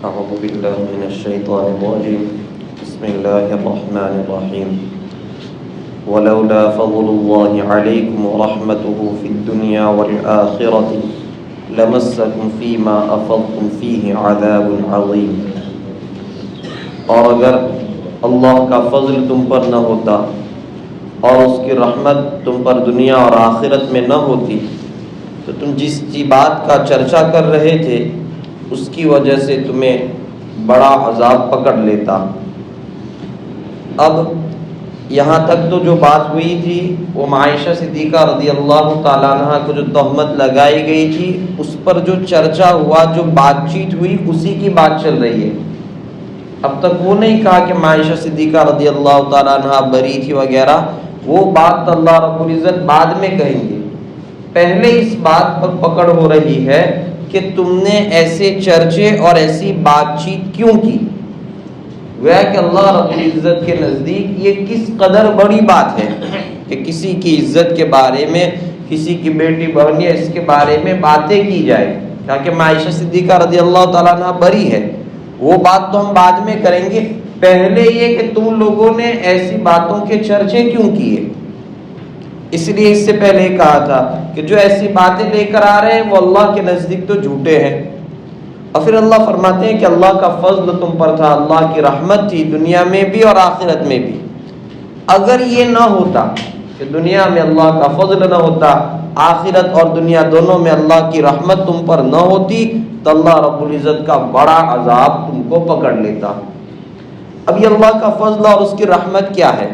أعوذ بالله من الشيطان الرجيم بسم الله الرحمن الرحيم ولولا فضل الله عليكم ورحمته في الدنيا والآخرة لمسكم فيما أفضتم فيه عذاب عظيم. اور اگر اللہ کا فضل تم پر نہ ہوتا اور اس کی رحمت تم پر دنیا اور آخرت میں نہ ہوتی تو تم جس بات کا چرچا کر رہے تھے اس کی وجہ سے تمہیں بڑا عذاب پکڑ لیتا. اب یہاں تک تو جو بات ہوئی تھی وہ عائشہ صدیقہ رضی اللہ تعالیٰ عنہ کو جو تہمت لگائی گئی تھی اس پر جو چرچا ہوا، جو بات چیت ہوئی، اسی کی بات چل رہی ہے. اب تک وہ نہیں کہا کہ عائشہ صدیقہ رضی اللہ تعالیٰ عنہ بری تھی وغیرہ، وہ بات اللہ رب العزت بعد میں کہیں گے. پہلے اس بات پر پکڑ ہو رہی ہے کہ تم نے ایسے چرچے اور ایسی بات چیت کیوں کی. گویا کہ اللہ رب العزت کے نزدیک یہ کس قدر بڑی بات ہے کہ کسی کی عزت کے بارے میں، کسی کی بیٹی بہن یا اس کے بارے میں باتیں کی جائے. تاکہ عائشہ صدیقہ رضی اللہ تعالیٰ عنہ بری ہے، وہ بات تو ہم بعد میں کریں گے. پہلے یہ کہ تم لوگوں نے ایسی باتوں کے چرچے کیوں کیے. اس لیے اس سے پہلے کہا تھا کہ جو ایسی باتیں لے کر آ رہے ہیں وہ اللہ کے نزدیک تو جھوٹے ہیں. اور پھر اللہ فرماتے ہیں کہ اللہ کا فضل تم پر تھا، اللہ کی رحمت تھی دنیا میں بھی اور آخرت میں بھی. اگر یہ نہ ہوتا کہ دنیا میں اللہ کا فضل نہ ہوتا، آخرت اور دنیا دونوں میں اللہ کی رحمت تم پر نہ ہوتی تو اللہ رب العزت کا بڑا عذاب تم کو پکڑ لیتا. اب یہ اللہ کا فضل اور اس کی رحمت کیا ہے؟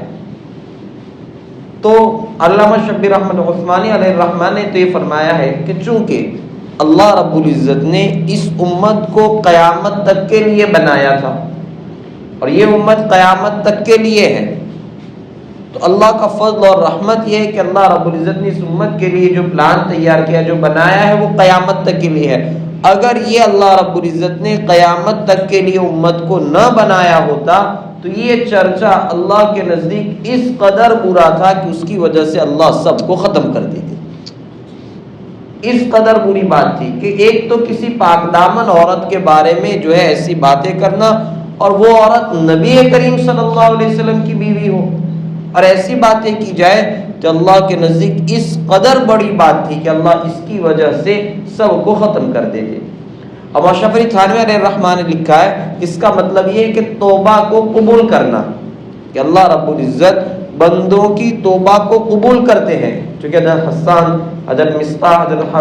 تو علامہ شبیر احمد عثمانی علیہ الرحمٰن نے تو یہ فرمایا ہے کہ چونکہ اللہ رب العزت نے اس امت کو قیامت تک کے لیے بنایا تھا اور یہ امت قیامت تک کے لیے ہے، تو اللہ کا فضل اور رحمت یہ ہے کہ اللہ رب العزت نے اس امت کے لیے جو پلان تیار کیا، جو بنایا ہے، وہ قیامت تک کے لیے ہے. اگر یہ اللہ رب العزت نے قیامت تک کے لیے امت کو نہ بنایا ہوتا تو یہ چرچا اللہ کے نزدیک اس قدر برا تھا کہ اس کی وجہ سے اللہ سب کو ختم کر دیتے. اس قدر بری بات تھی کہ ایک تو کسی پاک دامن عورت کے بارے میں جو ہے ایسی باتیں کرنا، اور وہ عورت نبی کریم صلی اللہ علیہ وسلم کی بیوی ہو اور ایسی باتیں کی جائے تو اللہ کے نزدیک اس قدر بڑی بات تھی کہ اللہ اس کی وجہ سے سب کو ختم کر دیتے. اب اشرفی تھانوی علیہ الرحمٰن نے لکھا ہے اس کا مطلب یہ ہے کہ توبہ کو قبول کرنا، کہ اللہ رب العزت بندوں کی توبہ کو قبول کرتے ہیں. چونکہ حضرت حسان، حضرت مصطح، حضرت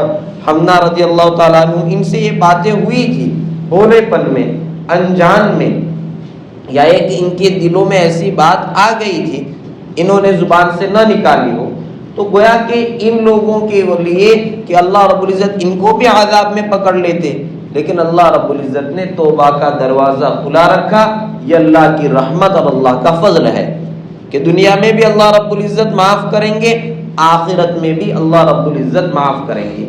حمنہ رضی اللہ تعالیٰ عنہ، ان سے یہ باتیں ہوئی تھی بھولے پن میں، انجان میں، یا ایک ان کے دلوں میں ایسی بات آ گئی تھی انہوں نے زبان سے نہ نکالی ہو. تو گویا کہ ان لوگوں کے لیے کہ اللہ رب العزت ان کو بھی عذاب میں پکڑ لیتے، لیکن اللہ رب العزت نے توبہ کا دروازہ کھلا رکھا. یہ اللہ کی رحمت اور اللہ کا فضل ہے کہ دنیا میں بھی اللہ رب العزت معاف کریں گے، آخرت میں بھی اللہ رب العزت معاف کریں گے.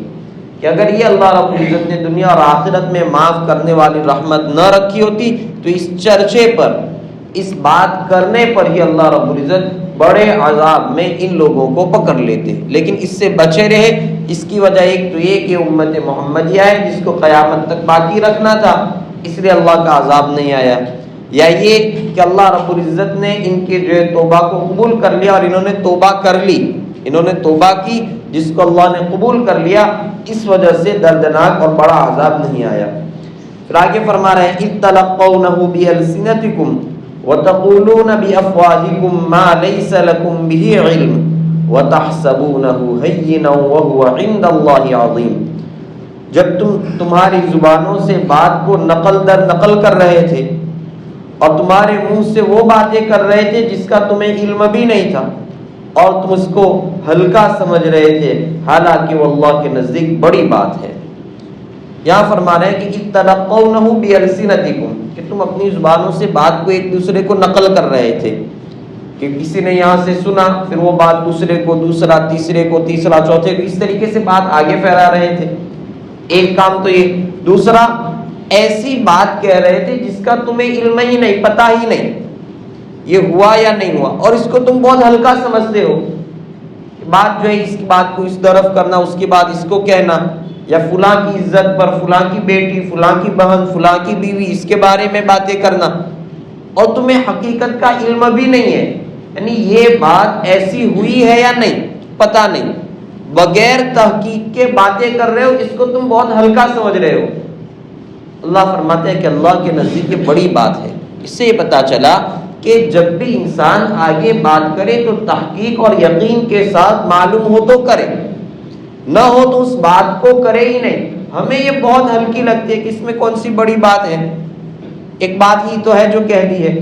کہ اگر یہ اللہ رب العزت نے دنیا اور آخرت میں معاف کرنے والی رحمت نہ رکھی ہوتی تو اس چرچے پر، اس بات کرنے پر ہی اللہ رب العزت بڑے عذاب میں ان لوگوں کو پکڑ لیتے. لیکن اس سے بچے رہے. اس کی وجہ ایک تو یہ کہ امت محمدیہ ہے جس کو قیامت تک باقی رکھنا تھا، اس لیے اللہ کا عذاب نہیں آیا، یا یہ کہ اللہ رب العزت نے ان کے جو ہے توبہ کو قبول کر لیا اور انہوں نے توبہ کر لی، انہوں نے توبہ کی جس کو اللہ نے قبول کر لیا، اس وجہ سے دردناک اور بڑا عذاب نہیں آیا. پھر آگے فرما رہے ہیں اِذْ تَلَقَّوْنَهُ بِأَلْسِنَتِكُمْ وَتَقُولُونَ بِأَفْوَاهِكُمْ مَا لَيْسَ لَكُمْ بِهِ عِلْمٌ وَتَحْسَبُونَهُ هَيِّنًا وَهُوَ عِندَ اللَّهِ عَظِيمٌ. جب تمہاری زبانوں سے بات کو نقل در نقل کر رہے تھے اور تمہارے منہ سے وہ باتیں کر رہے تھے جس کا تمہیں علم بھی نہیں تھا اور تم اس کو ہلکا سمجھ رہے تھے، حالانکہ وہ اللہ کے نزدیک بڑی بات ہے. یہاں فرما رہے ہیں کہ اِتَّلَقَّوْنَهُ بِأَلْسِنَتِكُمْ، کہ تم اپنی زبانوں سے بات کو ایک دوسرے کو نقل کر رہے تھے، کہ کسی نے یہاں سے سنا پھر وہ بات دوسرے کو، دوسرا تیسرے کو، تیسرا چوتھے کو، اس طریقے سے بات آگے پھیلا رہے تھے. ایک کام تو یہ. دوسرا، ایسی بات کہہ رہے تھے جس کا تمہیں علم ہی نہیں، پتہ ہی نہیں یہ ہوا یا نہیں ہوا، اور اس کو تم بہت ہلکا سمجھتے ہو. بات جو ہے اس کی بات کو اس طرف کرنا، اس کی بات اس کو کہنا، یا فلاں کی عزت پر فلاں کی بیٹی، فلاں کی بہن، فلاں کی بیوی، اس کے بارے میں باتیں کرنا، اور تمہیں حقیقت کا علم بھی نہیں ہے، یعنی یہ بات ایسی ہوئی ہے یا نہیں پتہ نہیں، بغیر تحقیق کے باتیں کر رہے ہو، اس کو تم بہت ہلکا سمجھ رہے ہو۔ اللہ فرماتے ہیں کہ اللہ کے نزدیک یہ بڑی بات ہے۔ اس سے یہ پتہ چلا کہ جب بھی انسان آگے بات کرے تو تحقیق اور یقین کے ساتھ معلوم ہو تو کرے، نہ ہو تو اس بات کو کرے ہی نہیں۔ ہمیں یہ بہت ہلکی لگتی ہے کہ اس میں کون سی بڑی بات ہے، ایک بات ہی تو ہے جو کہہ دی ہے۔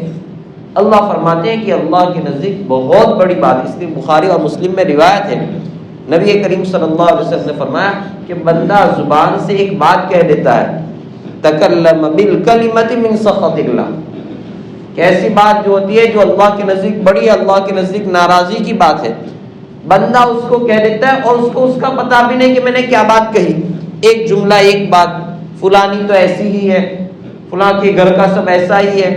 اللہ فرماتے ہیں کہ اللہ کے نزدیک بہت بڑی بات ہے۔ اس لیے بخاری اور مسلم میں روایت ہے، نبی کریم صلی اللہ علیہ وسلم نے فرمایا کہ بندہ زبان سے ایک بات کہہ دیتا ہے، تکلم بالکلمۃ من سخط اللہ، کہ ایسی بات جو ہوتی ہے جو اللہ کے نزدیک بڑی ہے، اللہ کے نزدیک ناراضی کی بات ہے، بندہ اس کو کہہ دیتا ہے اور اس کو اس کا پتہ بھی نہیں کہ میں نے کیا بات کہی، ایک جملہ، ایک بات، فلانی تو ایسی ہی ہے، فلاں کے گھر کا سب ایسا ہی ہے،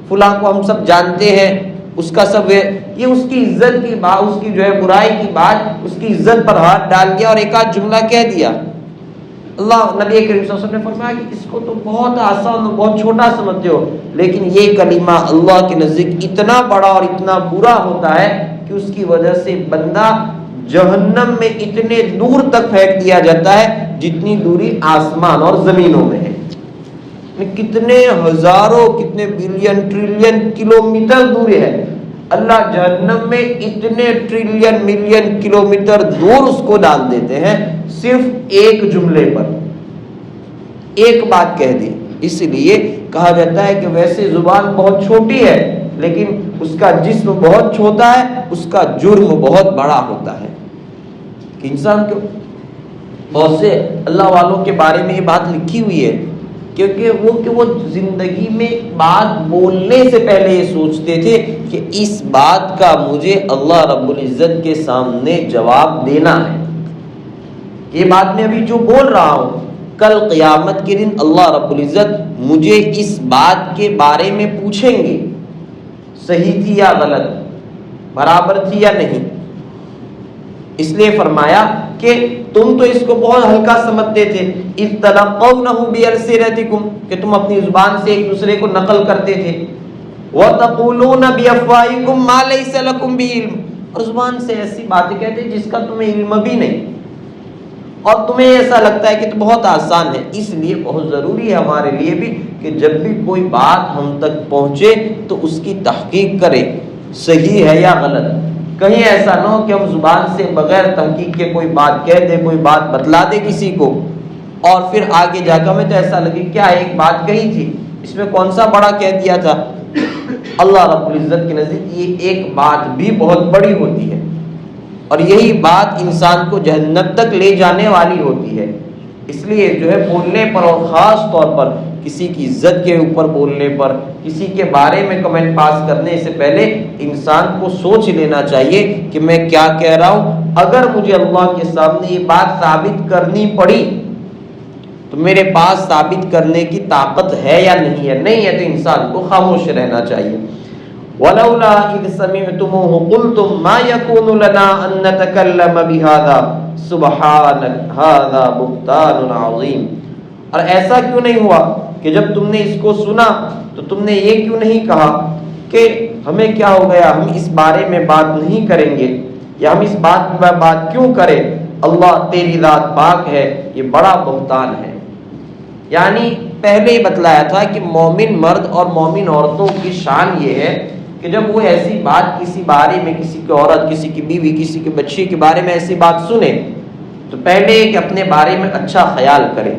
فلاں کو ہم سب جانتے ہیں، اس کا سب یہ اس کی عزت کی بات، اس کی جو ہے برائی کی بات، اس کی عزت پر ہاتھ ڈال دیا اور ایک آدھ جملہ کہہ دیا۔ اللہ نبی کریم صلی اللہ علیہ وسلم نے فرمایا کہ اس کو تو بہت آسان اور بہت چھوٹا سمجھتے ہو، لیکن یہ کلمہ اللہ کے نزدیک اتنا بڑا اور اتنا برا ہوتا ہے کہ اس کی وجہ سے بندہ جہنم میں اتنے دور تک پھینک دیا جاتا ہے جتنی دوری آسمان اور زمینوں میں ہے، کتنے ہزاروں، کتنے بلین ٹریلین کلومیٹر دور ہے، اللہ جہنم میں اتنے ٹریلین ملین کلومیٹر دور اس کو ڈال دیتے ہیں صرف ایک جملے پر، ایک بات کہہ دی۔ اس لیے کہا جاتا ہے کہ ویسے زبان بہت چھوٹی ہے لیکن اس کا جسم بہت چھوٹا ہے، اس کا جرم بہت بڑا ہوتا ہے۔ کہ انسان کو بہت سے اللہ والوں کے بارے میں یہ بات لکھی ہوئی ہے کیونکہ وہ زندگی میں بات بولنے سے پہلے یہ سوچتے تھے کہ اس بات کا مجھے اللہ رب العزت کے سامنے جواب دینا ہے، یہ بات میں ابھی جو بول رہا ہوں کل قیامت کے دن اللہ رب العزت مجھے اس بات کے بارے میں پوچھیں گے، صحیح تھی یا غلط، برابر تھی یا نہیں۔ اس لیے فرمایا کہ تم تو اس کو بہت ہلکا سمجھتے تھے، اذ تلقونہ بألسنتکم، کہ تم اپنی زبان سے ایک دوسرے کو نقل کرتے تھے، وتقولون بأفواہکم ما لیس لکم بہ علم، اور زبان سے ایسی باتیں کہتے جس کا تمہیں علم بھی نہیں، اور تمہیں ایسا لگتا ہے کہ تو بہت آسان ہے۔ اس لیے بہت ضروری ہے ہمارے لیے بھی کہ جب بھی کوئی بات ہم تک پہنچے تو اس کی تحقیق کرے، صحیح ہے یا غلط، کہیں ایسا نہ ہو کہ ہم زبان سے بغیر تحقیق کے کوئی بات کہہ دے، کوئی بات بتلا دے کسی کو، اور پھر آگے جا کر ہمیں تو ایسا لگے کیا ایک بات کہی تھی، اس میں کون سا بڑا کہہ دیا تھا۔ اللہ رب العزت کے نزدیک یہ ایک بات بھی بہت بڑی ہوتی ہے، اور یہی بات انسان کو جہنم تک لے جانے والی ہوتی ہے۔ اس لیے جو ہے بولنے پر، اور خاص طور پر کسی کی عزت کے اوپر بولنے پر، کسی کے بارے میں کمنٹ پاس کرنے سے پہلے انسان کو سوچ لینا چاہیے کہ میں کیا کہہ رہا ہوں۔ اگر مجھے اللہ کے سامنے یہ بات ثابت کرنی پڑی تو میرے پاس ثابت کرنے کی طاقت ہے یا نہیں ہے، نہیں ہے تو انسان کو خاموش رہنا چاہیے۔ وَلَوْلَا إِذْ سَمِعْتُمُوهُ قُلْتُمْ مَا يَكُونُ لَنَا أَن نَّتَكَلَّمَ بِهَذَا سُبْحَانَكَ هَذَا بُهْتَانٌ عَظِيمٌ، اور ایسا کیوں نہیں ہوا کہ جب تم نے اس کو سنا تو تم نے یہ کیوں نہیں کہا کہ ہمیں کیا ہو گیا، ہم اس بارے میں بات نہیں کریں گے، یا ہم اس بات میں بات کیوں کریں، اللہ تیری ذات پاک ہے، یہ بڑا بہتان ہے۔ یعنی پہلے ہی بتلایا تھا کہ مومن مرد اور مومن عورتوں کی شان یہ ہے کہ جب وہ ایسی بات کسی بارے میں، کسی کی عورت، کسی کی بیوی، کسی کے بچے کے بارے میں ایسی بات سنے تو پہلے کہ اپنے بارے میں اچھا خیال کرے۔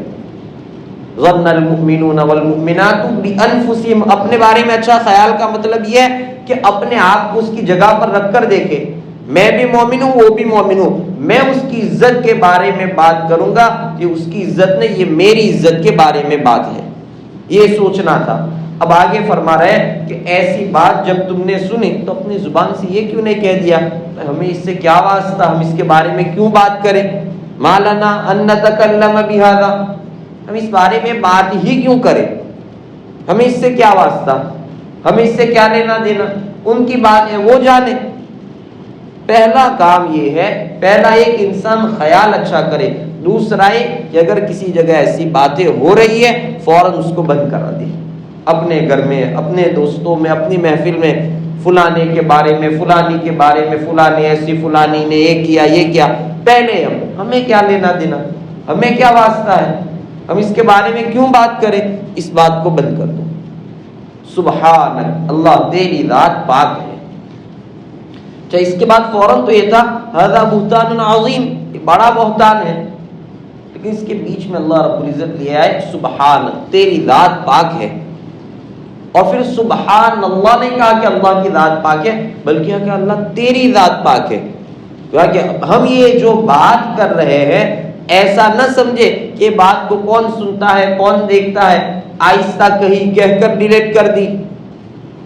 ظن المؤمنون والمؤمنات بانفسهم، اپنے بارے میں اچھا خیال کا مطلب یہ ہے کہ اپنے آپ کو اس کی جگہ پر رکھ کر دیکھے، میں بھی مومن ہوں، وہ بھی مومن ہوں، میں اس کی عزت کے بارے میں بات کروں گا کہ اس کی عزت نہیں، یہ میری عزت کے بارے میں بات ہے، یہ سوچنا تھا۔ اب آگے فرما رہے ہیں کہ ایسی بات جب تم نے سنی تو اپنی زبان سے یہ کیوں نہیں کہہ دیا، ہمیں اس سے کیا واسطہ، ہم اس کے بارے میں کیوں بات کریں، ما لنا ان نتکلم بہذا، ہم اس بارے میں بات ہی کیوں کریں، ہمیں اس سے کیا واسطہ، ہمیں اس سے کیا لینا دینا، ان کی بات ہے وہ جانے۔ پہلا کام یہ ہے، پہلا ایک انسان خیال اچھا کرے، دوسرا یہ کہ اگر کسی جگہ ایسی باتیں ہو رہی ہے فوراً اس کو بند کرا دے، اپنے گھر میں، اپنے دوستوں میں، اپنی محفل میں فلانے کے بارے میں، فلانی کے بارے میں، فلانے ایسی، فلانی نے یہ کیا یہ کیا، پہلے ہمیں کیا لینا دینا، ہمیں کیا واسطہ ہے، ہم اس کے بارے میں کیوں بات کریں، اس بات کو بند کر دو۔ سبحانک، اللہ تیری ذات پاک ہے۔ اچھا، اس کے بعد فوراً تو یہ تھا ھذا بہتان عظیم، یہ بڑا بہتان ہے، لیکن اس کے بیچ میں اللہ رب العزت لے آئے سبحانک، تیری ذات پاک ہے۔ اور پھر سبحان اللہ نہیں کہا کہ اللہ کی ذات پاک ہے، بلکہ کہ اللہ تیری ذات پاک ہے۔ کہ ہم یہ جو بات کر رہے ہیں ایسا نہ سمجھے کہ بات کو کون سنتا ہے، کون دیکھتا ہے، آہستہ کہیں کہہ کر ڈیلیٹ کر دی،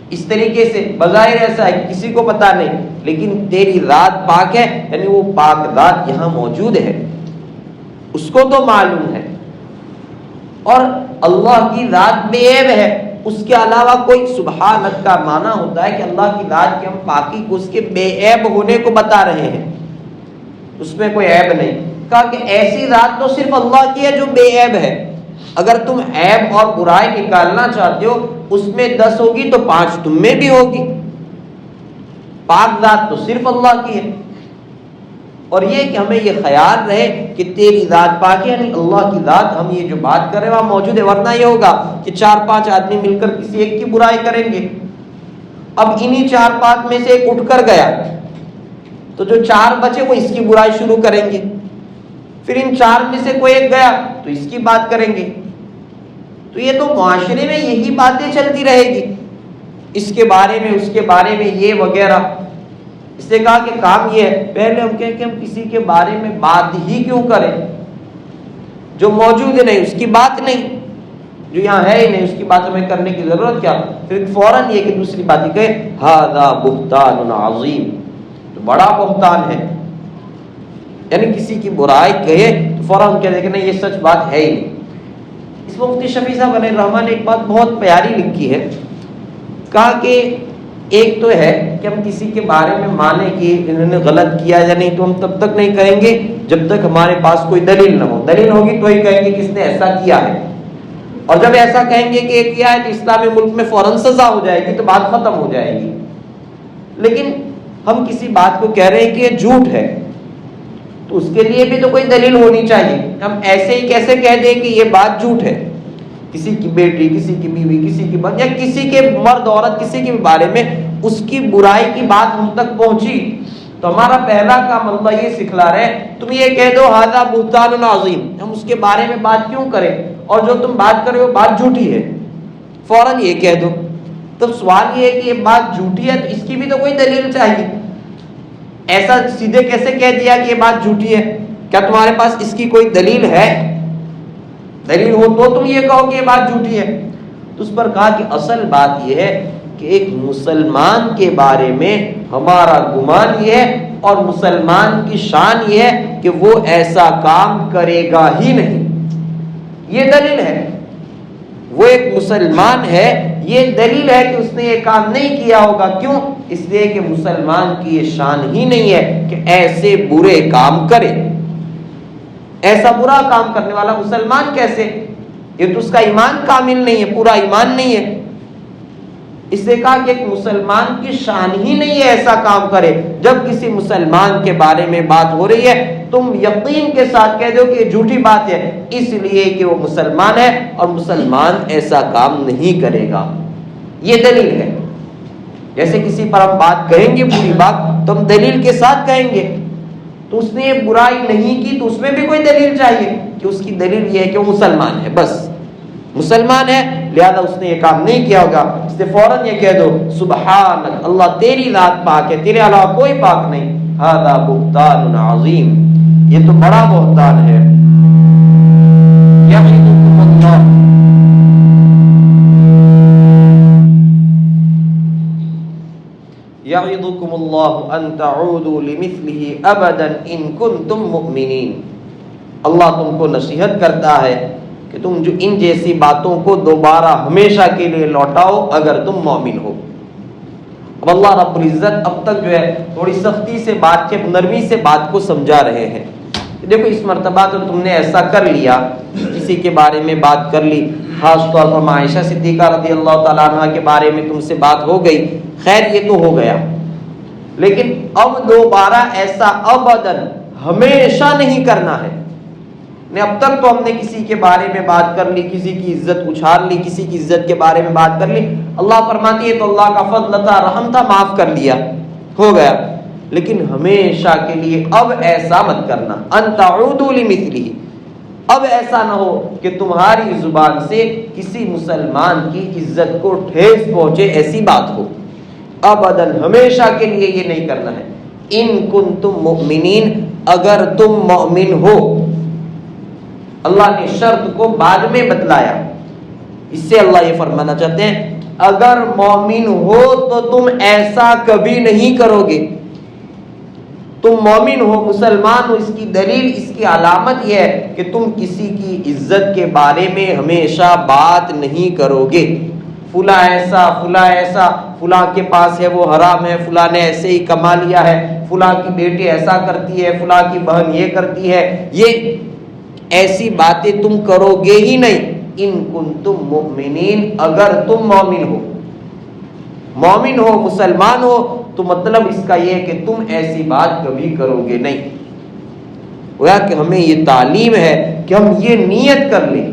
اس طریقے سے بظاہر ایسا ہے کسی کو پتا نہیں، لیکن تیری ذات پاک ہے، یعنی وہ پاک ذات یہاں موجود ہے، اس کو تو معلوم ہے۔ اور اللہ کی ذات بے عیب ہے، اس کے علاوہ کوئی، سبحانک کا معنی ہوتا ہے کہ اللہ کی ذات کی ہم پاکی کو اس کے بے عیب ہونے کو بتا رہے ہیں، اس میں کوئی عیب نہیں۔ کہا کہ ایسی ذات تو صرف اللہ کی ہے جو بے عیب ہے، اگر تم عیب اور برائی نکالنا چاہتے ہو اس میں 10 ہوگی تو 5 تم میں بھی ہوگی۔ پاک ذات تو صرف اللہ کی ہے۔ اور یہ کہ ہمیں یہ خیال رہے کہ تیری ذات پاک ہے، یعنی اللہ کی ذات، ہم یہ جو بات کر رہے ہیں وہاں موجود ہے، ورنہ یہ ہوگا کہ 4-5 آدمی مل کر کسی ایک کی برائی کریں گے، اب انہی 4-5 میں سے ایک اٹھ کر گیا تو جو 4 بچے وہ اس کی برائی شروع کریں گے، پھر ان 4 میں سے کوئی ایک گیا تو اس کی بات کریں گے، تو یہ تو معاشرے میں یہی باتیں چلتی رہے گی، اس کے بارے میں، اس کے بارے میں، یہ وغیرہ۔ اس نے کہا کہ کام یہ ہے، پہلے ہم کہیں کہ ہم کسی کے بارے میں بات ہی کیوں کریں، جو موجود نہیں اس کی بات نہیں، جو یہاں ہے ہی نہیں اس کی بات ہمیں کرنے کی ضرورت کیا۔ پھر فوراً یہ کہ دوسری بات یہ کہے ھذا بہتان عظیم، تو بڑا بہتان ہے، یعنی کسی کی برائی کہے تو فوراً کہہ دے کہ نہیں یہ سچ بات ہے ہی نہیں۔ اس مفتی شفیع صاحب علیہ الرحمٰن نے ایک بات بہت پیاری لکھی ہے، کہا کہ ایک تو ہے کہ ہم کسی کے بارے میں مانیں کہ انہوں نے غلط کیا یا نہیں، تو ہم تب تک نہیں کہیں گے جب تک ہمارے پاس کوئی دلیل نہ ہو، دلیل ہوگی تو ہی کہیں گے کہ اس نے ایسا کیا ہے، اور جب ایسا کہیں گے کہ یہ کیا ہے تو اسلامی ملک میں فوراً سزا ہو جائے گی، تو بات ختم ہو جائے گی۔ لیکن ہم کسی بات کو کہہ رہے ہیں کہ یہ جھوٹ ہے، تو اس کے لیے بھی تو کوئی دلیل ہونی چاہیے، ہم ایسے ہی کیسے کہہ دیں کہ یہ بات جھوٹ ہے۔ کسی کی بیٹی، کسی کی بیوی، کسی کی بہن، یا کسی کے مرد عورت کسی کے بارے میں اس کی برائی کی بات ہم تک پہنچی تو ہمارا پہلا کام اللہ یہ سکھلا رہے ہیں تم یہ کہہ دو ھذا بہتان عظیم، ہم اس کے بارے میں بات کیوں کریں، اور جو تم بات کر رہے ہو بات جھوٹی ہے، فوراً یہ کہہ دو۔ تو سوال یہ ہے کہ یہ بات جھوٹی ہے تو اس کی بھی تو کوئی دلیل چاہیے، ایسا سیدھے کیسے کہہ دیا کہ یہ بات جھوٹی ہے، کیا تمہارے پاس اس کی کوئی دلیل ہے؟ دلیل ہو تو تم یہ کہو کہ یہ بات جھوٹی ہے۔ تو اس پر کہا کہ اصل بات یہ ہے کہ ایک مسلمان کے بارے میں ہمارا گمان یہ ہے اور مسلمان کی شان یہ ہے کہ وہ ایسا کام کرے گا ہی نہیں، یہ دلیل ہے۔ وہ ایک مسلمان ہے، یہ دلیل ہے کہ اس نے یہ کام نہیں کیا ہوگا، کیوں؟ اس لیے کہ مسلمان کی یہ شان ہی نہیں ہے کہ ایسے برے کام کرے، ایسا برا کام کرنے والا مسلمان کیسے، یہ تو اس کا ایمان کامل نہیں ہے، پورا ایمان نہیں ہے۔ اس نے کہا کہ ایک مسلمان کی شان ہی نہیں ہے ایسا کام کرے۔ جب کسی مسلمان کے بارے میں بات ہو رہی ہے تم یقین کے ساتھ کہہ دو کہ یہ جھوٹی بات ہے، اس لیے کہ وہ مسلمان ہے اور مسلمان ایسا کام نہیں کرے گا، یہ دلیل ہے۔ جیسے کسی پر ہم بات کہیں گے بری بات تو ہم دلیل کے ساتھ کہیں گے، تو اس نے یہ برائی نہیں کی تو اس میں بھی کوئی دلیل چاہیے کہ اس کی دلیل یہ ہے کہ وہ مسلمان ہے، بس مسلمان ہے لہذا اس نے یہ کام نہیں کیا ہوگا۔ اس نے فوراً یہ کہہ دو سبحانک، اللہ تیری ذات پاک ہے، تیرے علاوہ کوئی پاک نہیں، ھذا بہتان عظیم، یہ تو بڑا بہتان ہے۔ یعظکم اللہ، یعظکم اللہ ان تعودوا لمثلہ ابدا ان کنتم مؤمنین، اللہ تم کو نصیحت کرتا ہے کہ تم جو ان جیسی باتوں کو دوبارہ ہمیشہ کے لیے لوٹاؤ اگر تم مومن ہو۔ اب اللہ رب العزت اب تک جو ہے تھوڑی سختی سے بات کے، نرمی سے بات کو سمجھا رہے ہیں دیکھو اس مرتبہ تو تم نے ایسا کر لیا، کسی کے بارے میں بات کر لی، خاص طور پر عائشہ صدیقہ رضی اللہ تعالیٰ عنہ کے بارے میں تم سے بات ہو گئی، خیر یہ تو ہو گیا، لیکن اب دوبارہ ایسا ابداً ہمیشہ نہیں کرنا ہے۔ اب تک تو ہم نے کسی کے بارے میں بات کر لی، کسی کی عزت اچھال لی، کسی کی عزت کے بارے میں بات کر لی، اللہ فرماتی ہے تو اللہ کا فضل تھا، رحم تھا، معاف کر لیا، ہو گیا، لیکن ہمیشہ کے لیے اب ایسا مت کرنا، ان تعودوا لمثلہ، اب ایسا نہ ہو کہ تمہاری زبان سے کسی مسلمان کی عزت کو ٹھیس پہنچے، ایسی بات ہو، ابداً ہمیشہ کے لیے یہ نہیں کرنا ہے۔ ان کنتم مؤمنین، اگر تم مومن ہو، اللہ نے شرط کو بعد میں بتلایا، اس سے اللہ یہ فرمانا چاہتے ہیں اگر مومن ہو تو تم ایسا کبھی نہیں کرو گے۔ تم مومن ہو، مسلمان ہو، اس کی دلیل، اس کی علامت یہ ہے کہ تم کسی کی عزت کے بارے میں ہمیشہ بات نہیں کرو گے، فلاں ایسا، فلاں ایسا، فلاں کے پاس ہے وہ حرام ہے، فلاں نے ایسے ہی کما لیا ہے، فلاں کی بیٹی ایسا کرتی ہے، فلاں کی بہن یہ کرتی ہے، یہ ایسی باتیں تم کرو گے ہی نہیں۔ ان کنتم مؤمنین، اگر تم مومن ہو، مومن ہو، مسلمان ہو، تو مطلب اس کا یہ ہے کہ تم ایسی بات کبھی کرو گے نہیں۔ گویا کہ ہمیں یہ تعلیم ہے کہ ہم یہ نیت کر لیں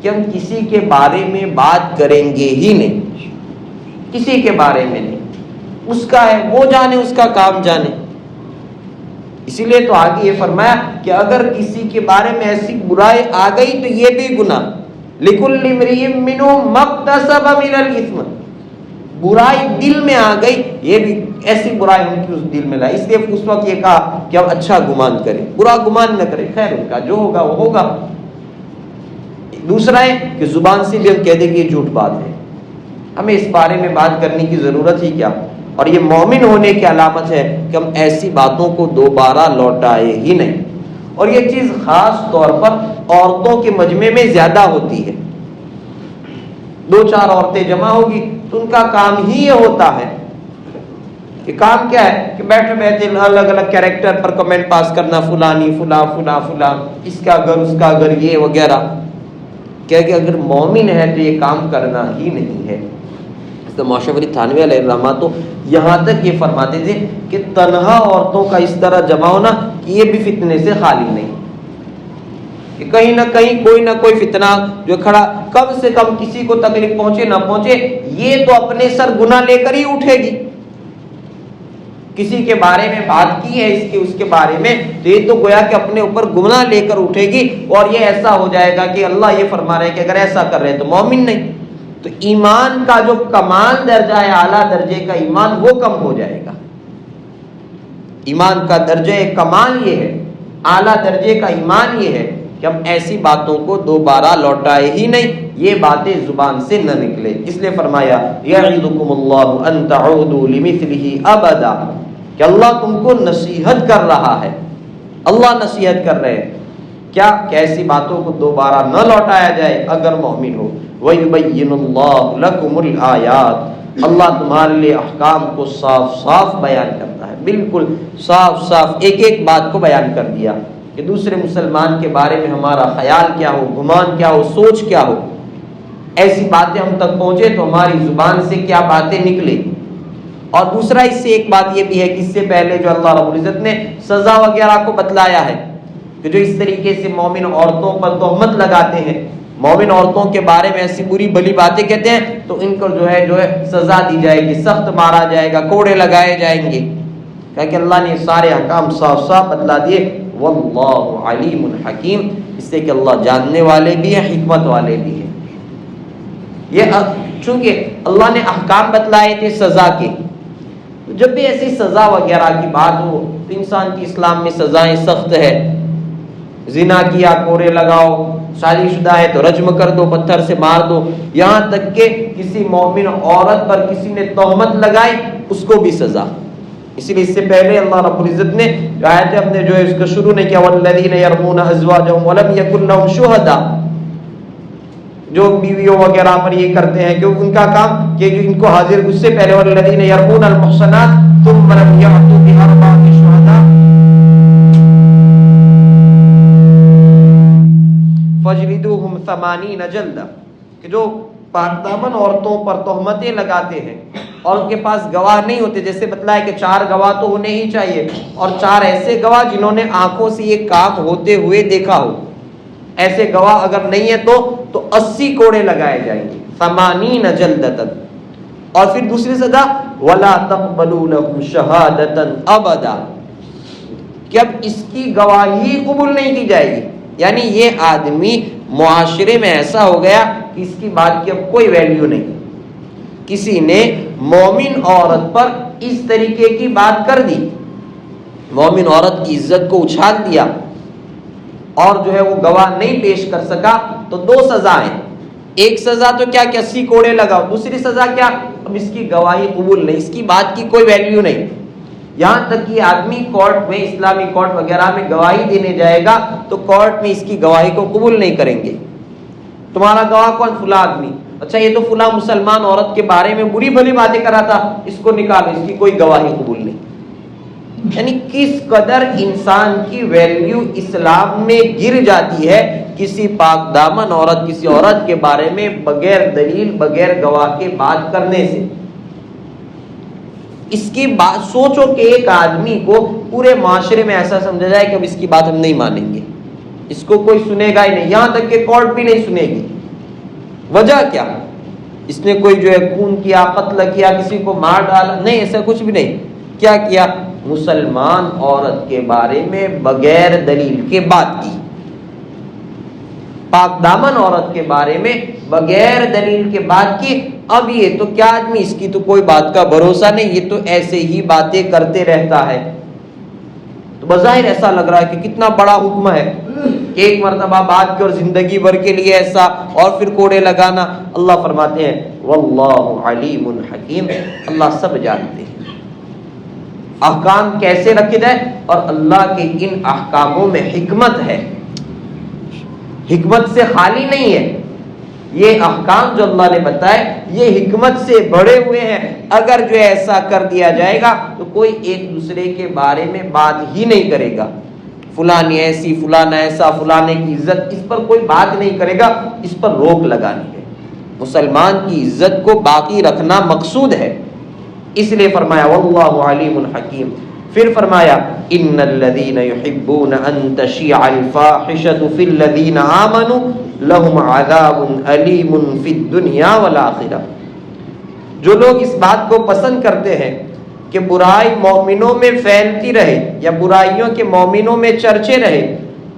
کہ ہم کسی کے بارے میں بات کریں گے ہی نہیں، کسی کے بارے میں نہیں، اس کا ہے وہ جانے، اس کا کام جانے۔ اسی لیے تو آگے یہ فرمایا کہ اگر کسی کے بارے میں ایسی برائی آ گئی تو یہ بھی گناہ، لِكُلِّ امْرِئٍ مِّنْهُمْ مَا اكْتَسَبَ مِنَ الْإِثْمِ، برائی دل میں آ گئی، یہ بھی ایسی برائی ان کی اس دل میں لائی، اس لیے اس وقت یہ کہا کہ اب اچھا گمان کریں، برا گمان نہ کریں، خیر ان کا جو ہوگا وہ ہوگا۔ دوسرا ہے کہ زبان سے بھی ہم کہہ دیں کہ یہ جھوٹ بات ہے، ہمیں اس بارے میں بات کرنے کی ضرورت ہی کیا، اور یہ مومن ہونے کی علامت ہے کہ ہم ایسی باتوں کو دوبارہ لوٹائے ہی نہیں۔ اور یہ چیز خاص طور پر عورتوں کے مجمع میں زیادہ ہوتی ہے، دو چار عورتیں جمع ہوگی تو ان کا کام ہی یہ ہوتا ہے کہ کام کیا ہے کہ بیٹھے بیٹھے الگ الگ کیریکٹر پر کمنٹ پاس کرنا، فلانی فلاں فلاں فلاں، اس کا گھر اس کا گھر، یہ وغیرہ، کہ اگر مومن ہے تو یہ کام کرنا ہی نہیں ہے۔ تو ماشوری تھانوی علیہ الرحمہ تو یہاں تک یہ فرماتے تھے کہ تنہا عورتوں کا اس طرح جمع ہونا کہ یہ بھی فتنے سے خالی نہیں، کہ کہیں نہ کہیں کوئی نہ کوئی فتنہ جو کھڑا، کم سے کم کسی کو تکلیف پہنچے نہ پہنچے، یہ تو اپنے سر گناہ لے کر ہی اٹھے گی۔ کسی کے بارے میں بات کی ہے اس کے بارے میں، تو یہ تو گویا کہ اپنے اوپر گناہ لے کر اٹھے گی، اور یہ ایسا ہو جائے گا کہ اللہ یہ فرما رہے ہیں کہ اگر ایسا کر رہے ہیں تو مومن نہیں۔ تو ایمان کا جو کمال درجہ ہے، اعلیٰ درجے کا ایمان، وہ کم ہو جائے گا۔ ایمان کا درجہ کمال یہ ہے، اعلیٰ درجے کا ایمان یہ ہے کہ ہم ایسی باتوں کو دوبارہ لوٹائے ہی نہیں، یہ باتیں زبان سے نہ نکلے۔ اس لیے فرمایا یعظکم اللہ ان تعودوا لمثلہ ابدا، کہ اللہ تم کو نصیحت کر رہا ہے، اللہ نصیحت کر رہے ہیں کیا کہ ایسی باتوں کو دوبارہ نہ لوٹایا جائے اگر مومن ہو۔ وَيُبَيِّنُ اللَّهُ لَكُمُ الْآيَاتِ، اللہ تمہارے لیے احکام کو صاف صاف بیان کرتا ہے، بالکل صاف صاف ایک ایک بات کو بیان کر دیا کہ دوسرے مسلمان کے بارے میں ہمارا خیال کیا ہو، گمان کیا ہو، سوچ کیا ہو، ایسی باتیں ہم تک پہنچے تو ہماری زبان سے کیا باتیں نکلے۔ اور دوسرا اس سے ایک بات یہ بھی ہے کہ اس سے پہلے جو اللہ رب العزت نے سزا وغیرہ کو بتلایا ہے کہ جو اس طریقے سے مومن عورتوں پر تہمت لگاتے ہیں، مومن عورتوں کے بارے میں ایسی بری بھلی باتیں کہتے ہیں، تو ان کو جو ہے سزا دی جائے گی، سخت مارا جائے گا، کوڑے لگائے جائیں گے، کہ اللہ نے سارے احکام صاف صاف بتلا دیے۔ واللہ علیم حکیم، اس سے کہ اللہ جاننے والے بھی ہیں، حکمت والے بھی ہیں۔ یہ چونکہ اللہ نے احکام بتلائے تھے سزا کے، جب بھی ایسی سزا وغیرہ کی بات ہو تو انسان کی اسلام میں سزائیں سخت ہے، زنا کیا کوڑے لگاؤ، شادی شدہ ہے تو رجم کر دو، پتھر سے مار دو، یہاں تک کہ کسی مومن عورت پر کسی نے تہمت لگائی اس کو بھی سزا۔ اسی لیے اس سے پہلے اللہ رب العزت نے جو آیت ہم نے جو ہے اس کا شروع نہیں کیا، والذین یرمون ازواجہم ولم یکن لہم شہداء، جو بیویوں وغیرہ پر یہ کرتے ہیں کہ ان کا کام کہ ان کو حاضر، اس سے پہلے والذین یرمون المحصنات ثم لم یأتوا بأربعۃ شہداء، ثمانین جلدہ، کہ جو پاک دامن عورتوں پر تہمتیں لگاتے ہیں اور ان کے پاس گواہ نہیں ہوتے، جیسے بتلایا کہ 4 گواہ تو ہونے ہی چاہیے، اور 4 ایسے گواہ جنہوں نے آنکھوں سے یہ کام ہوتے ہوئے دیکھا ہو، ایسے گواہ اگر نہیں ہے تو 80 کوڑے لگائے جائیں گے، 80 جلدۃ۔ اور پھر دوسری سزا ولا تقبلوا لهم شهادۃ ابدا، کہ اب اس کی گواہی قبول نہیں کی جائے گی، یعنی یہ آدمی معاشرے میں ایسا ہو گیا کہ اس کی بات کی اب کوئی ویلیو نہیں۔ کسی نے مومن عورت پر اس طریقے کی بات کر دی، مومن عورت کی عزت کو اچھال دیا، اور جو ہے وہ گواہ نہیں پیش کر سکا، تو 2 سزائیں۔ ایک سزا تو کیا کہ 80 کوڑے لگاؤ، دوسری سزا کیا، اب اس کی گواہی قبول نہیں، اس کی بات کی کوئی ویلیو نہیں۔ یہاں تک کہ آدمی کورٹ میں، اسلامی کورٹ وغیرہ میں گواہی دینے جائے گا تو کورٹ میں اس کی گواہی کو قبول نہیں کریں گے۔ تمہارا گواہ کون؟ فلاں آدمی، اچھا یہ تو فلاں مسلمان عورت کے بارے میں بری بھلی باتیں کر رہا تھا، اس کو نکالو، اس کی کوئی گواہی قبول نہیں۔ یعنی کس قدر انسان کی ویلیو اسلام میں گر جاتی ہے کسی پاک دامن عورت، کسی عورت کے بارے میں بغیر دلیل، بغیر گواہ کے بات کرنے سے۔ اس کی بات سوچو کہ ایک آدمی کو پورے معاشرے میں ایسا سمجھا جائے کہ اب اس کی بات ہم نہیں مانیں گے، اس کو کوئی سنے گا ہی نہیں، یہاں تک کہ کورٹ بھی نہیں سنے گی۔ وجہ کیا؟ اس نے کوئی جو ہے خون کیا، قتل کیا، کسی کو مار ڈالا، نہیں، ایسا کچھ بھی نہیں۔ کیا کیا؟ مسلمان عورت کے بارے میں بغیر دلیل کے بات کی، پاک دامن عورت کے بارے میں بغیر دلیل کے بات کی۔ اب یہ تو کیا آدمی، اس کی تو کوئی بات کا بھروسہ نہیں، یہ تو ایسے ہی باتیں کرتے رہتا ہے۔ تو بظاہر ایسا لگ رہا ہے کہ کتنا بڑا حکم ہے کہ ایک مرتبہ بات کی اور زندگی بھر کے لیے ایسا، اور پھر کوڑے لگانا۔ اللہ فرماتے ہیں واللہ علیم حکیم، اللہ سب جانتے ہیں احکام کیسے رکھے جائے، اور اللہ کے ان احکاموں میں حکمت ہے، حکمت سے خالی نہیں ہے۔ یہ احکام جو اللہ نے بتائے یہ حکمت سے بڑے ہوئے ہیں۔ اگر جو ایسا کر دیا جائے گا تو کوئی ایک دوسرے کے بارے میں بات ہی نہیں کرے گا، فلانی ایسی، فلانا ایسا، فلانے کی عزت، اس پر کوئی بات نہیں کرے گا، اس پر روک لگانی ہے۔ مسلمان کی عزت کو باقی رکھنا مقصود ہے، اس لیے فرمایا واللہ علیم حکیم۔ پھر فرمایا ان الذین یحبون ان تشیع الفاحشۃ فی الذین آمنوا لہم عذاب علیم فی الدنیا والآخرہ، جو لوگ اس بات کو پسند کرتے ہیں کہ برائی مومنوں میں پھیلتی رہے یا برائیوں کے مومنوں میں چرچے رہے،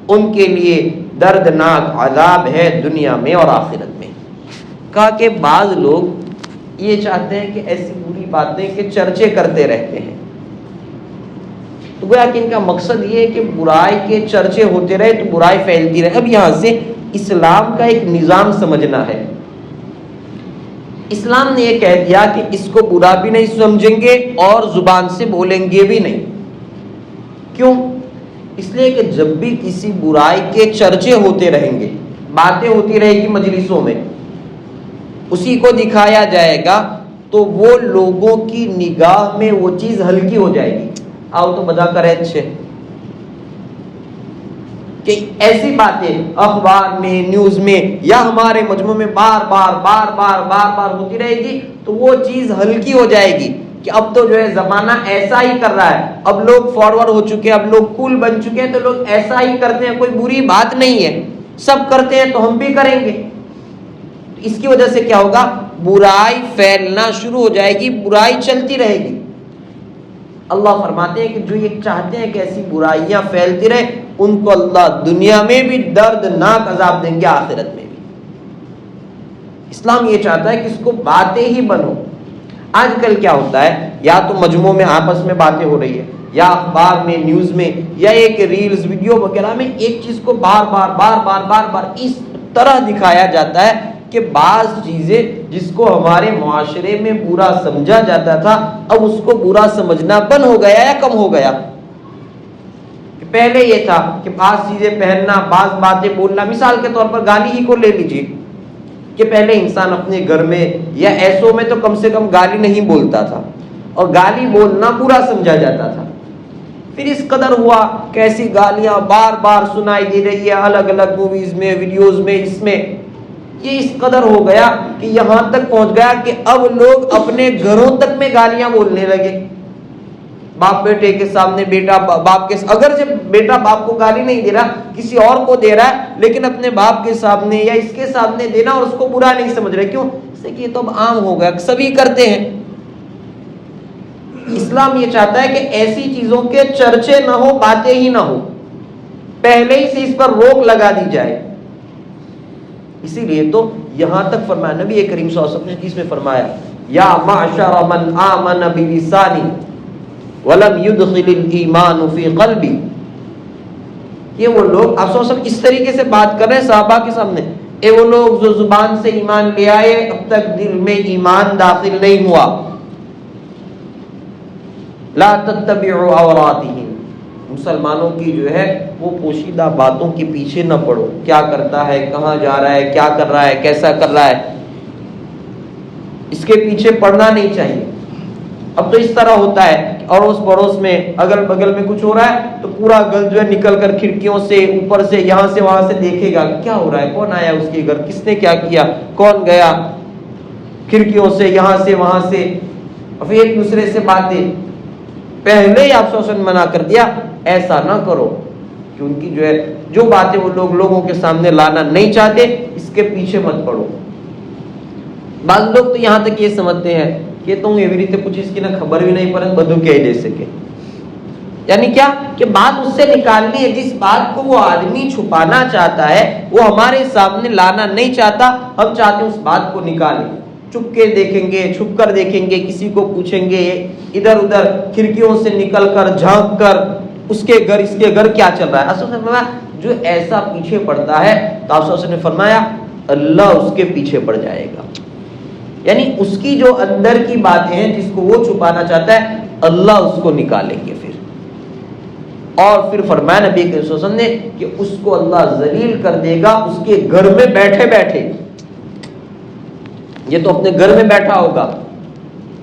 ان کے لیے دردناک عذاب ہے دنیا میں اور آخرت میں۔ کہا کہ بعض لوگ یہ چاہتے ہیں کہ ایسی بری باتیں کہ چرچے کرتے رہتے ہیں، تو گویا کہ ان کا مقصد یہ ہے کہ برائی کے چرچے ہوتے رہے تو برائی پھیلتی رہے۔ اب یہاں سے اسلام کا ایک نظام سمجھنا ہے۔ اسلام نے یہ کہہ دیا کہ اس کو برا بھی نہیں سمجھیں گے اور زبان سے بولیں گے بھی نہیں۔ کیوں؟ اس لیے کہ جب بھی کسی برائی کے چرچے ہوتے رہیں گے، باتیں ہوتی رہے گی مجلسوں میں، اسی کو دکھایا جائے گا تو وہ لوگوں کی نگاہ میں وہ چیز ہلکی ہو جائے گی۔ آؤ تو بدا کرے اچھے کہ ایسی باتیں اخبار میں، نیوز میں یا ہمارے مجموع میں بار بار ہوتی رہے گی تو وہ چیز ہلکی ہو جائے گی کہ اب تو جو ہے زمانہ ایسا ہی کر رہا ہے، اب لوگ فارورڈ ہو چکے ہیں، اب لوگ کول بن چکے ہیں، تو لوگ ایسا ہی کرتے ہیں، کوئی بری بات نہیں ہے، سب کرتے ہیں تو ہم بھی کریں گے۔ اس کی وجہ سے کیا ہوگا؟ برائی پھیلنا شروع ہو جائے گی، برائی چلتی رہے گی۔ اللہ فرماتے ہیں کہ جو یہ چاہتے ہیں کہ ایسی برائیاں پھیلتی رہے، ان کو اللہ دنیا میں بھی دردناک عذاب دیں گے، آخرت میں بھی۔ اسلام یہ چاہتا ہے کہ اس کو باتیں ہی بنو۔ آج کل کیا ہوتا ہے، یا تو مجموعوں میں آپس میں باتیں ہو رہی ہے، یا اخبار میں، نیوز میں، یا ایک ریلز ویڈیو وغیرہ میں ایک چیز کو بار بار اس طرح دکھایا جاتا ہے کہ بعض چیزیں جس کو ہمارے معاشرے میں برا سمجھا جاتا تھا اب اس کو برا سمجھنا بند ہو گیا یا کم ہو گیا۔ پہلے یہ تھا کہ بعض چیزیں پہننا، بعض باتیں بولنا، مثال کے طور پر گالی ہی کو لے لیجیے کہ پہلے انسان اپنے گھر میں یا ایسوں میں تو کم سے کم گالی نہیں بولتا تھا، اور گالی بولنا برا سمجھا جاتا تھا۔ پھر اس قدر ہوا کہ ایسی گالیاں بار بار سنائی دے رہی ہے الگ الگ موویز میں، ویڈیوز میں، اس میں یہ اس قدر ہو گیا کہ یہاں تک پہنچ گیا کہ اب لوگ اپنے گھروں تک میں گالیاں بولنے لگے. باپ بیٹے کے سامنے، بیٹا باپ کے، اگر جب بیٹا باپ کو گالی نہیں دے رہا کسی اور کو دے رہا ہے، لیکن اپنے باپ کے سامنے یا اس کے سامنے دینا اور اس کو برا نہیں سمجھ رہے. کیوں؟ اس سے کہ یہ تو اب عام ہو گیا، سبھی کرتے ہیں. اسلام یہ چاہتا ہے کہ ایسی چیزوں کے چرچے نہ ہو، باتیں ہی نہ ہو، پہلے ہی سے اس پر روک لگا دی جائے. اسی لیے تو یہاں تک فرمایا نبی کریم صلی اللہ علیہ وسلم نے حدیث میں فرمایا یا معشر من آمن بلسانی وَلَمْ يُدْخِلِ الْإِيمَانُ فِي قَلْبِ. یہ وہ لوگ، آپ سب اس طریقے سے بات کر رہے ہیں صحابہ کے سامنے، اے وہ لوگ جو زبان سے ایمان لے آئے اب تک دل میں ایمان داخل نہیں ہوا. لا تتبعوا عوراتہم، مسلمانوں کی جو ہے وہ پوشیدہ باتوں کے پیچھے نہ پڑو. کیا کرتا ہے، کہاں جا رہا ہے، کیا کر رہا ہے، کیسا کر رہا ہے، اس کے پیچھے پڑنا نہیں چاہیے. اب تو اس طرح ہوتا ہے اڑوس پڑوس میں اگل بگل میں کچھ ہو رہا ہے تو پورا گل جو ہے نکل کر کھڑکیوں سے، اوپر سے، یہاں سے وہاں سے دیکھے گا کیا ہو رہا ہے، کون آیا اس کے گھر، کس نے کیا کیا، کون گیا، کھڑکیوں سے، یہاں سے وہاں سے، اور پھر ایک دوسرے سے باتیں. پہلے ہی آپ نے منع کر دیا ایسا نہ کرو، کہ ان کی جو ہے جو باتیں وہ لوگ لوگوں کے سامنے لانا نہیں چاہتے اس کے پیچھے مت پڑو. بعض لوگ تو یہاں تک یہ سمجھتے ہیں کہ تم ایوری تے کچھ اس کی نہ خبر بھی نہیں پڑن بدو کہہ دے سکے. یعنی کیا کہ بات اس سے نکالنی ہے، جس بات کو وہ آدمی چھپانا چاہتا ہے وہ ہمارے سامنے لانا نہیں چاہتا، ہم چاہتے ہیں اس بات کو نکالیں. چپ کے دیکھیں گے، چھپ کر دیکھیں گے، کسی کو پوچھیں گے، ادھر ادھر کھڑکیوں سے نکل کر جھانک کر اس کے گھر اس کے گھر کیا چل رہا ہے. اصل میں جو ایسا پیچھے پڑتا ہے تو آپ نے فرمایا اللہ اس کے پیچھے پڑ جائے گا. یعنی اس کی جو اندر کی باتیں ہیں جس کو وہ چھپانا چاہتا ہے اللہ اس کو نکالیں گے پھر. اور پھر فرمایا نبی صلی اللہ علیہ وسلم نے کہ اس کو اللہ ذلیل کر دے گا اس کے گھر میں بیٹھے بیٹھے. یہ تو اپنے گھر میں بیٹھا ہوگا،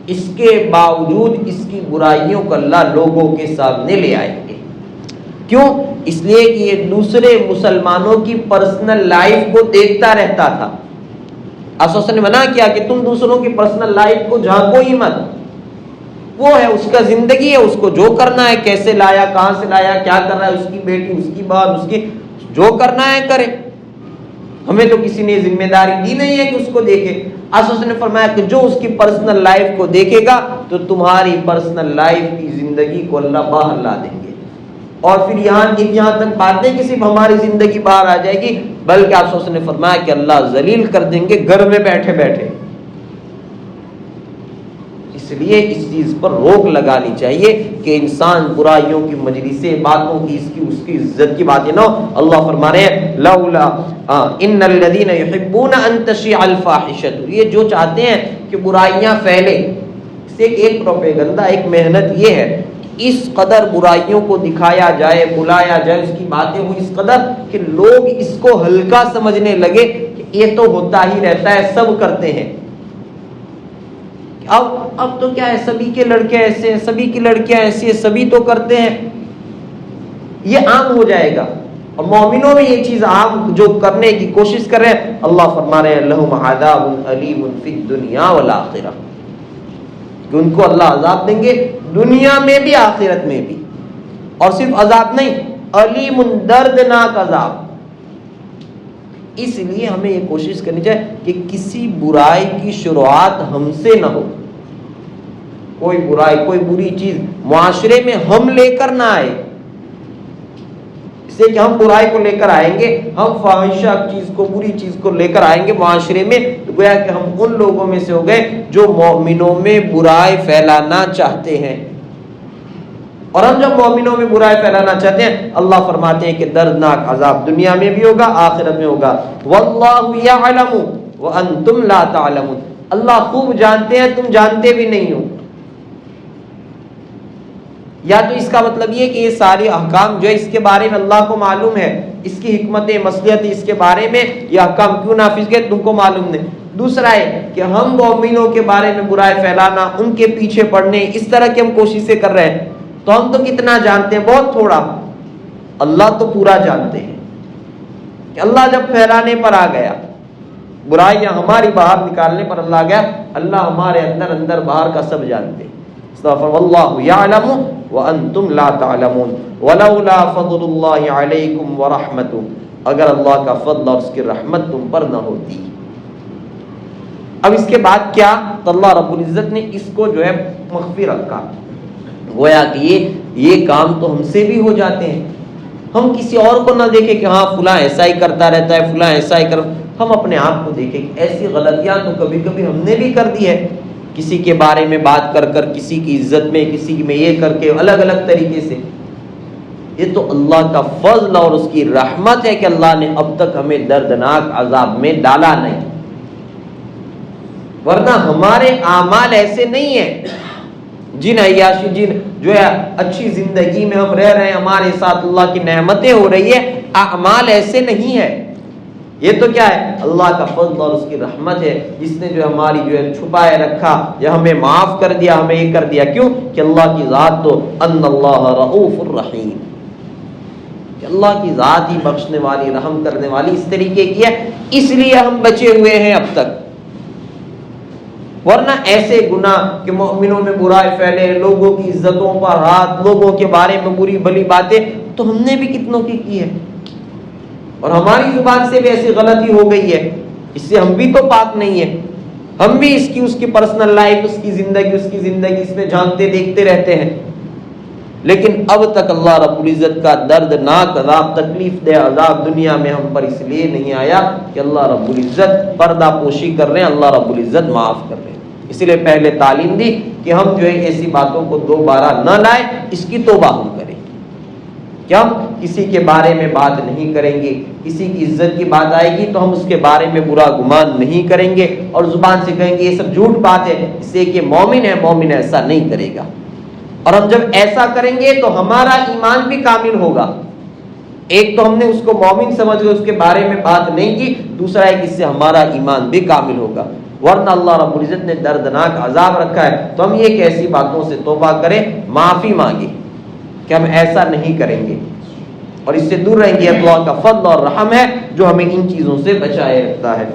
اس کے باوجود اس کی برائیوں کو اللہ لوگوں کے سامنے لے آئیں گے. کیوں؟ اس لیے کہ یہ دوسرے مسلمانوں کی پرسنل لائف کو دیکھتا رہتا تھا. نے منع کیا کہ تم دوسروں کی پرسنل لائف کو جھانکو ہی مت. وہ ہے، اس کا زندگی ہے، اس کو جو کرنا ہے، کیسے لایا، کہاں سے لایا، کیا کر رہا ہے، اس کی بیٹی، اس کی بات، اس کی جو کرنا ہے کرے. ہمیں تو کسی نے ذمہ داری دی نہیں ہے کہ اس کو دیکھے. نے فرمایا کہ جو اس کی پرسنل لائف کو دیکھے گا تو تمہاری پرسنل لائف کی زندگی کو اللہ باہر لا دیں گے. اور پھر یہاں تک بات نہیں کہ صرف ہماری زندگی باہر آ جائے گی، بلکہ آپ نے فرمایا کہ اللہ ذلیل کر دیں گے گھر میں بیٹھے بیٹھے. اس لیے اس چیز پر روک لگانی چاہیے کہ انسان برائیوں کی مجلسیں، باتوں کی، اس کی عزت کی باتیں نہ ہو. اللہ فرما رہے ہیں لولا ان الذين يحبون ان تشيع الفاحشة، یہ جو چاہتے ہیں کہ برائیاں پھیلے. اس سے ایک پروپیگنڈا، ایک محنت یہ ہے اس قدر برائیوں کو دکھایا جائے، بلایا جائے، اس کی باتیں ہو اس قدر کہ لوگ اس کو ہلکا سمجھنے لگے کہ یہ تو ہوتا ہی رہتا ہے، سب کرتے ہیں. اب تو کیا ہے، سبھی کے لڑکے ایسے ہیں، سبھی کی لڑکیاں ایسی ہیں، سبھی تو کرتے ہیں، یہ عام ہو جائے گا. اور مومنوں میں یہ چیز عام جو کرنے کی کوشش کر رہے ہیں، اللہ فرما رہے ہیں لہم عذاب علیم فی الدنیا والآخرہ، کہ ان کو اللہ عذاب دیں گے دنیا میں بھی آخرت میں بھی. اور صرف عذاب نہیں، علیم دردناک عذاب. اس لیے ہمیں یہ کوشش کرنی چاہیے کہ کسی برائی کی شروعات ہم سے نہ ہو. کوئی برائی، کوئی بری چیز معاشرے میں ہم لے کر نہ آئے. اس سے کہ ہم برائی کو لے کر آئیں گے، ہم فاحشہ چیز کو، بری چیز کو لے کر آئیں گے معاشرے میں، تو گویا کہ ہم ان لوگوں میں سے ہو گئے جو مومنوں میں برائی پھیلانا چاہتے ہیں. اور ہم جب مومنوں میں برائی پھیلانا چاہتے ہیں، اللہ فرماتے ہیں کہ دردناک عذاب دنیا میں بھی ہوگا، آخرت میں ہوگا. واللہ یعلم وانتم لا تعلمون، اللہ خوب جانتے ہیں، تم جانتے بھی نہیں ہو. یا تو اس کا مطلب یہ کہ یہ سارے احکام جو ہے اس کے بارے میں اللہ کو معلوم ہے، اس کی حکمت مصلحت اس کے بارے میں یہ احکام کیوں نافذ کیے تم کو معلوم نہیں. دوسرا ہے کہ ہم مومنوں کے بارے میں برائی پھیلانا، ان کے پیچھے پڑنے، اس طرح کی ہم کوششیں کر رہے ہیں. تو ہم تو کتنا جانتے ہیں، بہت تھوڑا، اللہ تو پورا جانتے ہیں کہ اللہ جب پھیلانے پر آ گیا، برائیاں ہماری باہر نکالنے پر اللہ گیا، اللہ ہمارے اندر باہر کا سب جانتے ہیں۔ واللہ یعلم وانتم لا تعلمون ولولا فضل اللہ علیکم ورحمتہ، اگر اللہ کا فضل اور اس کی رحمت تم پر نہ ہوتی۔ اب اس کے بعد کیا؟ تو اللہ رب العزت نے اس کو جو ہے مخفی رکھا، گویا کہ یہ کام تو ہم سے بھی ہو جاتے ہیں، ہم کسی اور کو نہ دیکھیں کہ ہاں فلاں ایسا ہی کرتا رہتا ہے، فلاں ایسا ہی ہم اپنے آپ کو دیکھیں کہ ایسی غلطیاں تو کبھی کبھی ہم نے بھی کر دی ہے، کسی کے بارے میں بات کر کر، کسی کی عزت میں، کسی میں یہ کر کے، الگ الگ طریقے سے۔ یہ تو اللہ کا فضل اور اس کی رحمت ہے کہ اللہ نے اب تک ہمیں دردناک عذاب میں ڈالا نہیں، ورنہ ہمارے اعمال ایسے نہیں ہیں جن عیاشی، جن جو ہے اچھی زندگی میں ہم رہ رہے ہیں، ہمارے ساتھ اللہ کی نعمتیں ہو رہی ہے، اعمال ایسے نہیں ہے۔ یہ تو کیا ہے؟ اللہ کا فضل اور اس کی رحمت ہے، جس نے جو ہماری جو ہے چھپائے رکھا یا ہمیں معاف کر دیا، ہمیں یہ کر دیا۔ کیوں؟ کہ اللہ کی ذات تو ان اللہ رؤوف الرحیم، کہ اللہ کی ذات ہی بخشنے والی، رحم کرنے والی اس طریقے کی ہے، اس لیے ہم بچے ہوئے ہیں اب تک۔ ورنہ ایسے گناہ کہ مومنوں میں برائی پھیلے، لوگوں کی عزتوں پر ہاتھ، لوگوں کے بارے میں بری بھلی باتیں، تو ہم نے بھی کتنوں کی ہے، اور ہماری زبان سے بھی ایسی غلطی ہو گئی ہے، اس سے ہم بھی تو پاک نہیں ہیں، ہم بھی اس کی پرسنل لائف، اس کی زندگی اس میں جانتے دیکھتے رہتے ہیں۔ لیکن اب تک اللہ رب العزت کا دردناک عذاب، تکلیف دہ عذاب دنیا میں ہم پر اس لیے نہیں آیا کہ اللہ رب العزت پردہ پوشی کر رہے ہیں، اللہ رب العزت معاف کر رہے ہیں۔ اس لیے پہلے تعلیم دی کہ ہم جو ہے ایسی باتوں کو دوبارہ نہ لائیں، اس کی توبہ ہم کریں کہ ہم کسی کے بارے میں بات نہیں کریں گے، کسی کی عزت کی بات آئے گی تو ہم اس کے بارے میں برا گمان نہیں کریں گے، اور زبان سے کہیں گے یہ سب جھوٹ بات ہے، اس سے کہ مومن ایسا نہیں کرے گا۔ اور ہم جب ایسا کریں گے تو ہمارا ایمان بھی کامل ہوگا۔ ایک تو ہم نے اس کو مومن سمجھ کر اس کے بارے میں بات نہیں کی، دوسرا ہے کہ اس سے ہمارا ایمان بھی کامل ہوگا۔ ورنہ اللہ رب العزت نے دردناک عذاب رکھا ہے، تو ہم یہ کہ ایسی باتوں سے توبہ کریں، معافی مانگیں کہ ہم ایسا نہیں کریں گے اور اس سے دور رہیں گے۔ اللہ کا فضل اور رحم ہے جو ہمیں ان چیزوں سے بچائے رکھتا ہے۔